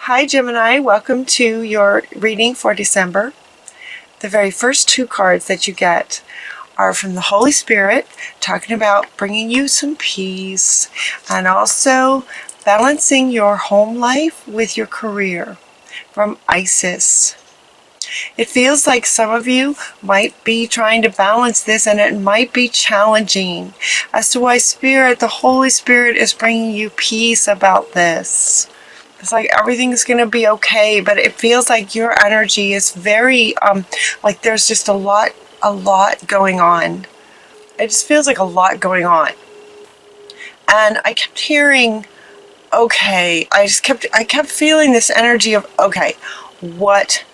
Hi Gemini, welcome to your reading for December. The very first two cards that you get are from the Holy Spirit, talking about bringing you some peace and also balancing your home life with your career, from Isis. It feels like some of you might be trying to balance this, and it might be challenging as to why the Holy Spirit is bringing you peace about this. It's like everything's going to be okay, but it feels like your energy is very, like there's just a lot going on. It just feels like a lot going on. And I kept hearing, okay, I kept feeling this energy of, okay, what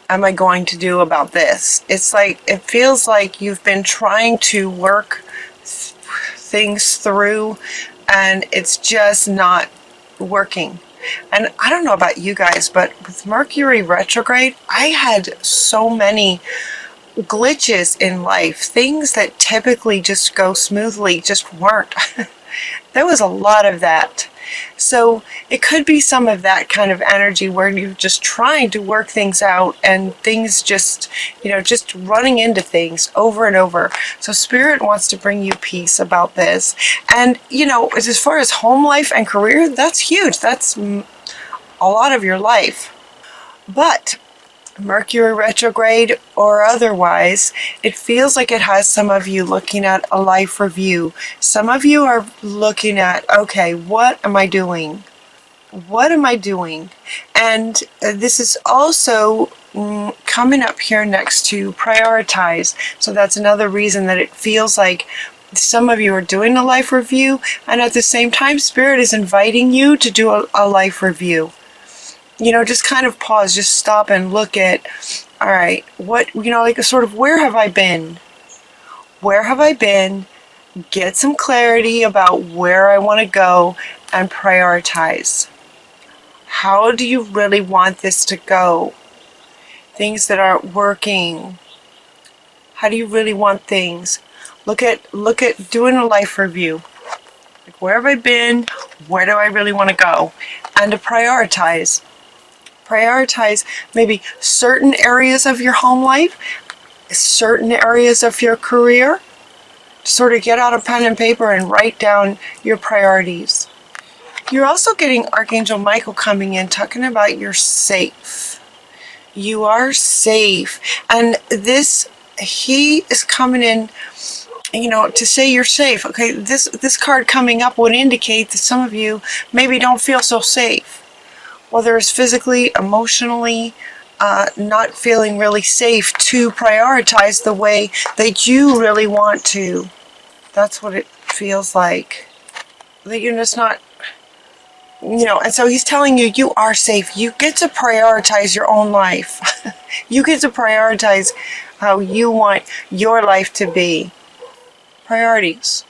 am I going to do about this? It's like, it feels like you've been trying to work things through and it's just not working. And I don't know about you guys, but with Mercury retrograde, I had so many glitches in life. Things that typically just go smoothly just weren't. There was a lot of that. So it could be some of that kind of energy where you're just trying to work things out and things just, just running into things over and over. So Spirit wants to bring you peace about this. And, as far as home life and career, that's huge. That's a lot of your life. But Mercury retrograde or otherwise, it feels like it has some of you looking at a life review. Some of you are looking at, okay, what am I doing? What am I doing? And this is also coming up here next to prioritize. So that's another reason that it feels like some of you are doing a life review, and at the same time, Spirit is inviting you to do a life review. Just kind of pause, just stop and look at, all right, what, like a sort of, where have I been? Where have I been? Get some clarity about where I want to go and prioritize. How do you really want this to go? Things that aren't working. How do you really want things? Look at doing a life review. Like, where have I been? Where do I really want to go? And to prioritize. Prioritize maybe certain areas of your home life, certain areas of your career. Sort of get out a pen and paper and write down your priorities. You're also getting Archangel Michael coming in, talking about you're safe. You are safe. And he is coming in, to say you're safe. Okay, this card coming up would indicate that some of you maybe don't feel so safe. Whether it's physically, emotionally, not feeling really safe to prioritize the way that you really want to. That's what it feels like. That you're just not, and so he's telling you, you are safe. You get to prioritize your own life. You get to prioritize how you want your life to be. Priorities.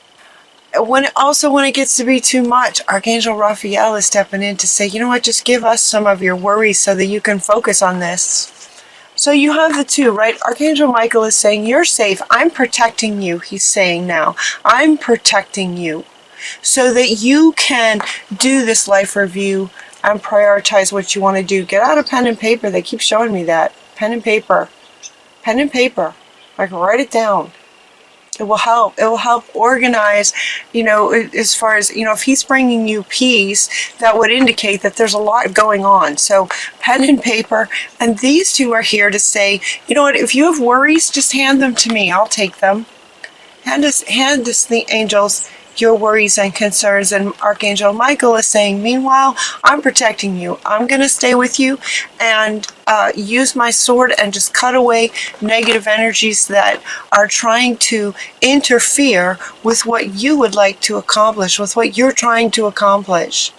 When it gets to be too much, Archangel Raphael is stepping in to say, you know what, just give us some of your worries so that you can focus on this. So you have the two, right? Archangel Michael is saying, you're safe. I'm protecting you, he's saying now. I'm protecting you so that you can do this life review and prioritize what you want to do. Get out a pen and paper. They keep showing me that. Pen and paper. Pen and paper. Like, write it down. It will help. It will help organize, as far as, if he's bringing you peace, that would indicate that there's a lot going on. So pen and paper, and these two are here to say, you know what, if you have worries, just hand them to me. I'll take them. Hand us the angels your worries and concerns. And Archangel Michael is saying, meanwhile, I'm protecting you. I'm going to stay with you and use my sword and just cut away negative energies that are trying to interfere with what you would like to accomplish, with what you're trying to accomplish.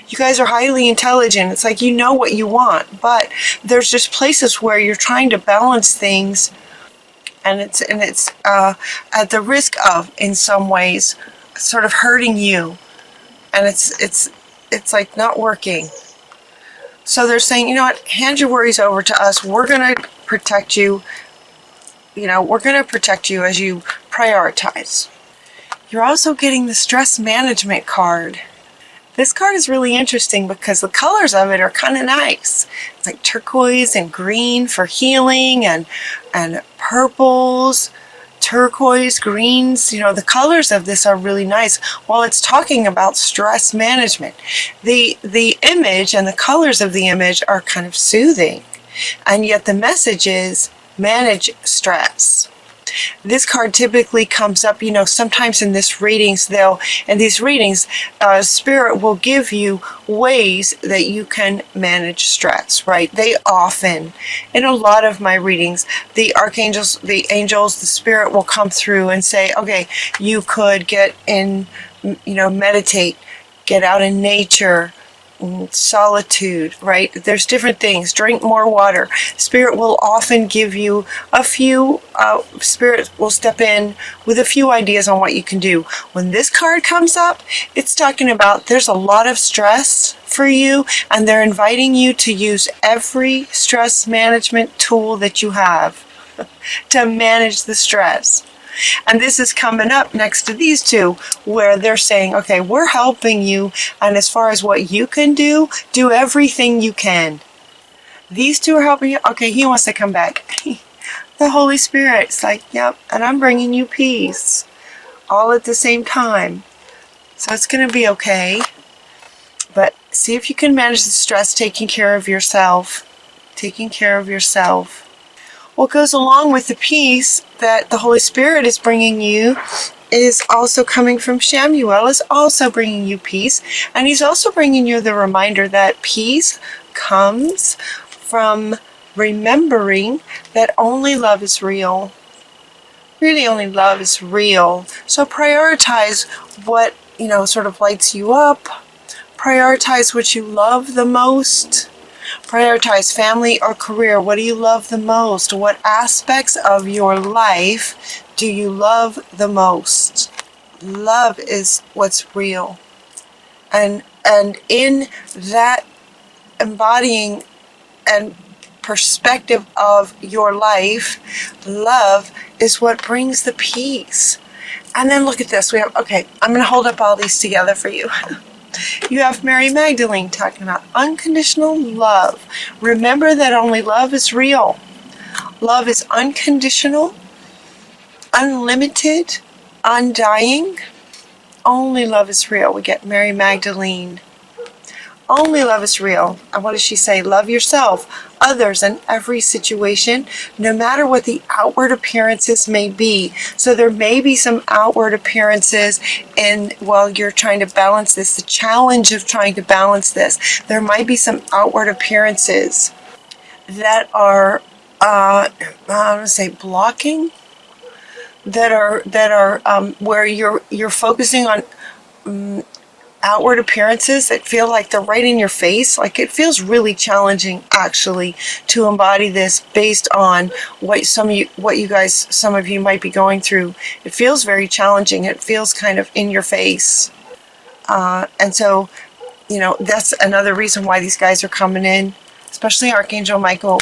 You guys are highly intelligent. It's like you know what you want, but there's just places where you're trying to balance things, and it's at the risk of, in some ways, sort of hurting you, and it's like not working. So they're saying, you know what, hand your worries over to us. We're going to protect you. We're going to protect you as you prioritize. You're also getting the stress management card. This card is really interesting because the colors of it are kind of nice. It's like turquoise and green for healing, and purples, turquoise, greens. You know, the colors of this are really nice. While it's talking about stress management, the image and the colors of the image are kind of soothing, and yet the message is manage stress. This card typically comes up, you know, sometimes in these readings, Spirit will give you ways that you can manage stress, right? They often, in a lot of my readings, the archangels, the angels, the Spirit will come through and say, okay, you could get in, you know, meditate, get out in nature, solitude, right? There's different things. Drink more water. Spirit will often give you a few, Spirit will step in with a few ideas on what you can do. When this card comes up, it's talking about there's a lot of stress for you, and they're inviting you to use every stress management tool that you have to manage the stress. And this is coming up next to these two, where they're saying, okay, we're helping you, and as far as what you can do everything you can. These two are helping you. Okay, he wants to come back. The Holy Spirit's like, yep, and I'm bringing you peace all at the same time. So it's going to be okay. But see if you can manage the stress, taking care of yourself. Taking care of yourself. What goes along with the peace that the Holy Spirit is bringing you is also coming from Shamuel, is also bringing you peace. And he's also bringing you the reminder that peace comes from remembering that only love is real. Really, only love is real. So prioritize what, you know, sort of lights you up. Prioritize what you love the most. Prioritize family or career. What do you love the most? What aspects of your life do you love the most? Love is what's real. And in that embodying and perspective of your life, love is what brings the peace. And then look at this. We have, okay, I'm going to hold up all these together for you. You have Mary Magdalene talking about unconditional love. Remember that only love is real. Love is unconditional, unlimited, undying. Only love is real. We get Mary Magdalene. Only love is real. And what does she say? Love yourself, others, and every situation, no matter what the outward appearances may be. So there may be some outward appearances while you're trying to balance this, the challenge of trying to balance this. There might be some outward appearances that are, I want to say, blocking, that are where you're focusing on outward appearances that feel like they're right in your face. Like, it feels really challenging actually to embody this based on what some of you might be going through. It feels very challenging. It feels kind of in your face. And so, you know, that's another reason why these guys are coming in, especially Archangel Michael,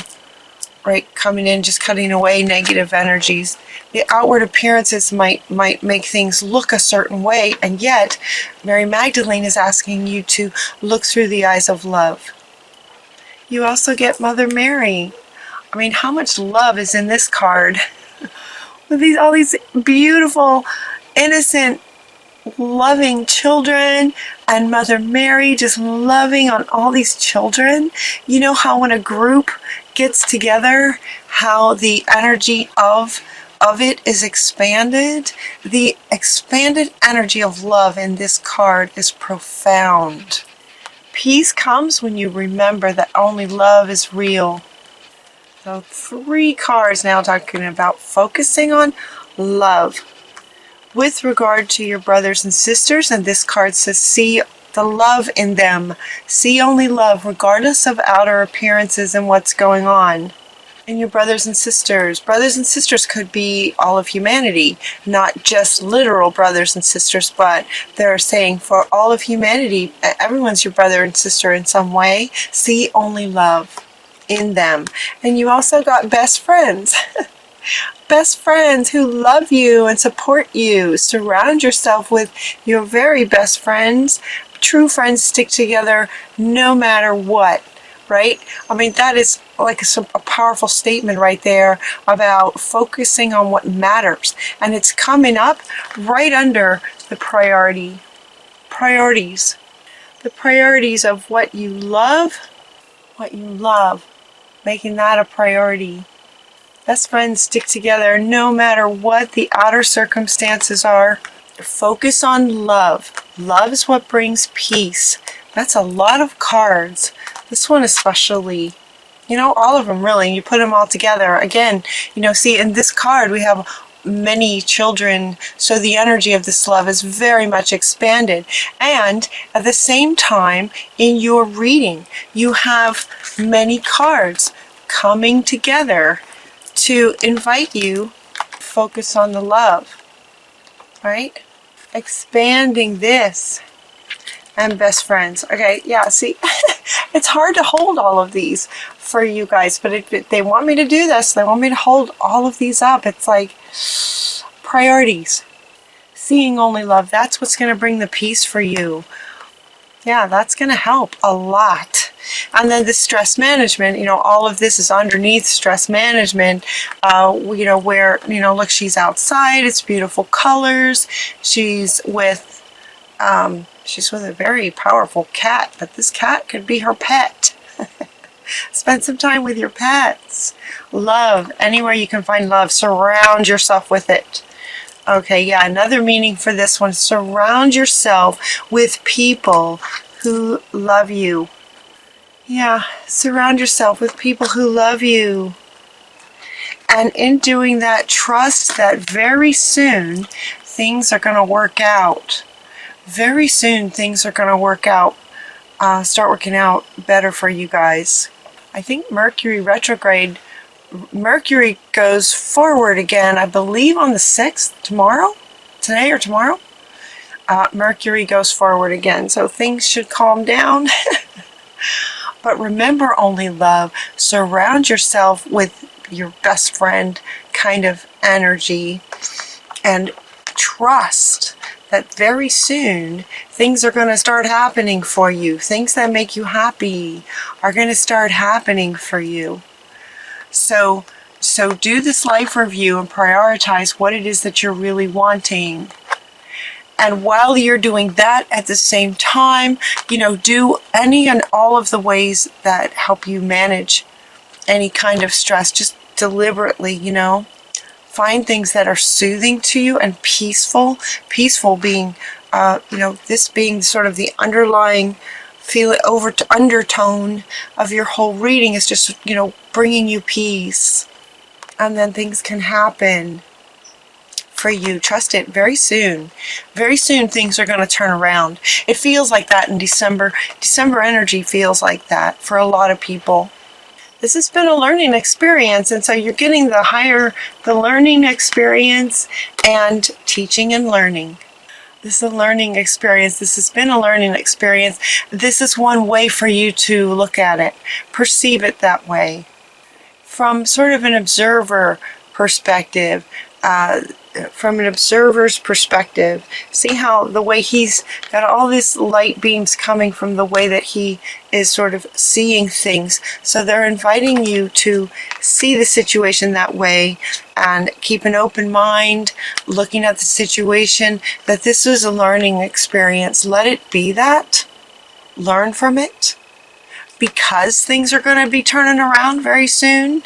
right? Coming in, just cutting away negative energies. The outward appearances might make things look a certain way, and yet Mary Magdalene is asking you to look through the eyes of love. You also get Mother Mary. I mean, how much love is in this card? With all these beautiful, innocent, loving children, and Mother Mary just loving on all these children. You know how when a group gets together, how the energy of it is expanded? The expanded energy of love in this card is profound. Peace comes when you remember that only love is real. So 3 cards now talking about focusing on love. With regard to your brothers and sisters, and this card says, see the love in them. See only love, regardless of outer appearances and what's going on. And your brothers and sisters. Brothers and sisters could be all of humanity, not just literal brothers and sisters, but they're saying for all of humanity, everyone's your brother and sister in some way. See only love in them. And you also got best friends. Best friends who love you and support you. Surround yourself with your very best friends. true friends stick together no matter what, right? I mean, that is like a powerful statement right there about focusing on what matters. And it's coming up right under the priorities. The priorities of what you love, making that a priority. Best friends stick together no matter what the outer circumstances are. Focus on love. Love is what brings peace. That's a lot of cards. This one especially. You know, all of them really. You put them all together. Again, you know, see in this card we have many children, so the energy of this love is very much expanded. And at the same time, in your reading, you have many cards coming together to invite you to focus on the love, right? Expanding this. And best friends. Okay, yeah, see, it's hard to hold all of these for you guys, but if they want me to do this, they want me to hold all of these up. It's like priorities. Seeing only love, that's what's going to bring the peace for you. Yeah, that's going to help a lot. And then the stress management, you know, all of this is underneath stress management, you know, where, you know, look, she's outside, it's beautiful colors, she's with a very powerful cat, but this cat could be her pet. Spend some time with your pets. Love, anywhere you can find love, surround yourself with it. Okay, yeah, another meaning for this one, surround yourself with people who love you. Yeah, surround yourself with people who love you. And in doing that, trust that very soon things are going to work out. Very soon things are going to work out, start working out better for you guys. I think Mercury retrograde, Mercury goes forward again, I believe on the 6th, today or tomorrow. Mercury goes forward again, so things should calm down. But remember only love. Surround yourself with your best friend kind of energy and trust that very soon things are going to start happening for you. Things that make you happy are going to start happening for you. So do this life review and prioritize what it is that you're really wanting. And while you're doing that at the same time, you know, do any and all of the ways that help you manage any kind of stress, just deliberately, you know. Find things that are soothing to you and peaceful. Peaceful being, you know, this being sort of the underlying undertone of your whole reading is just, you know, bringing you peace. And then things can happen for you. Trust it. Very soon. Very soon things are going to turn around. It feels like that in December. December energy feels like that for a lot of people. This has been a learning experience, and so you're getting the learning experience and teaching and learning. This is a learning experience. This has been a learning experience. This is one way for you to look at it, perceive it that way. From sort of an observer perspective, from an observer's perspective, see how the way he's got all these light beams coming from the way that he is sort of seeing things. So they're inviting you to see the situation that way and keep an open mind, looking at the situation, that this is a learning experience. Let it be that. Learn from it. Because things are going to be turning around very soon.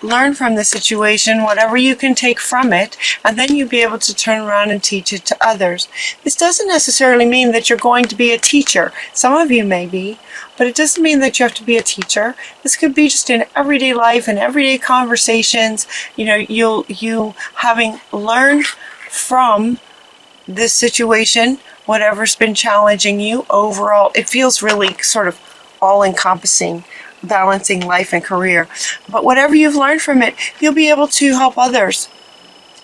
Learn from the situation, whatever you can take from it, and then you'll be able to turn around and teach it to others. This doesn't necessarily mean that you're going to be a teacher. Some of you may be, but it doesn't mean that you have to be a teacher. This could be just in everyday life and everyday conversations. You know, you having learned from this situation, whatever's been challenging you overall, it feels really sort of all-encompassing, balancing life and career. But whatever you've learned from it, you'll be able to help others.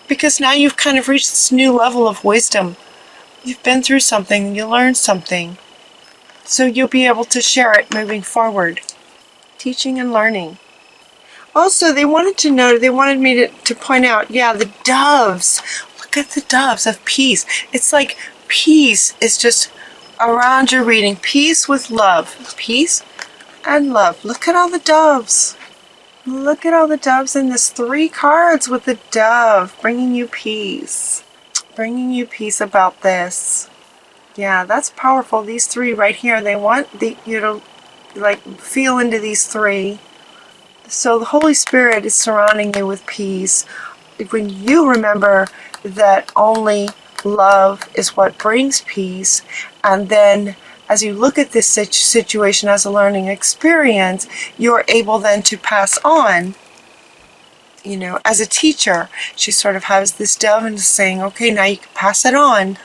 Because now you've kind of reached this new level of wisdom. You've been through something, you learned something. So you'll be able to share it moving forward. Teaching and learning. Also, they wanted me to point out, yeah, the doves. Look at the doves of peace. It's like peace is just around your reading. Peace with love. Peace and love. Look at all the doves. Look at all the doves in this 3 cards with the dove bringing you peace. Bringing you peace about this. Yeah, that's powerful. These 3 right here, they want you to like feel into these 3. So the Holy Spirit is surrounding you with peace. When you remember that only love is what brings peace, and then as you look at this situation as a learning experience, you're able then to pass on. You know, as a teacher, she sort of has this dove and is saying, okay, now you can pass it on.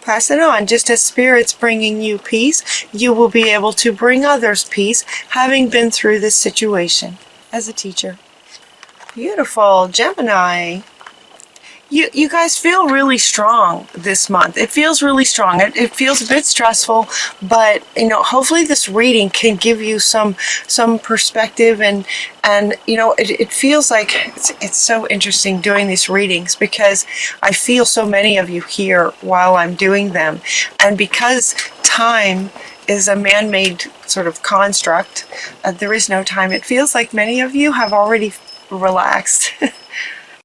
Pass it on. Just as Spirit's bringing you peace, you will be able to bring others peace, having been through this situation as a teacher. Beautiful. Gemini. You guys feel really strong this month. It feels really strong. It feels a bit stressful, but you know, hopefully this reading can give you some perspective, and you know, it feels like it's so interesting doing these readings because I feel so many of you here while I'm doing them, and because time is a man-made sort of construct, there is no time. It feels like many of you have already relaxed.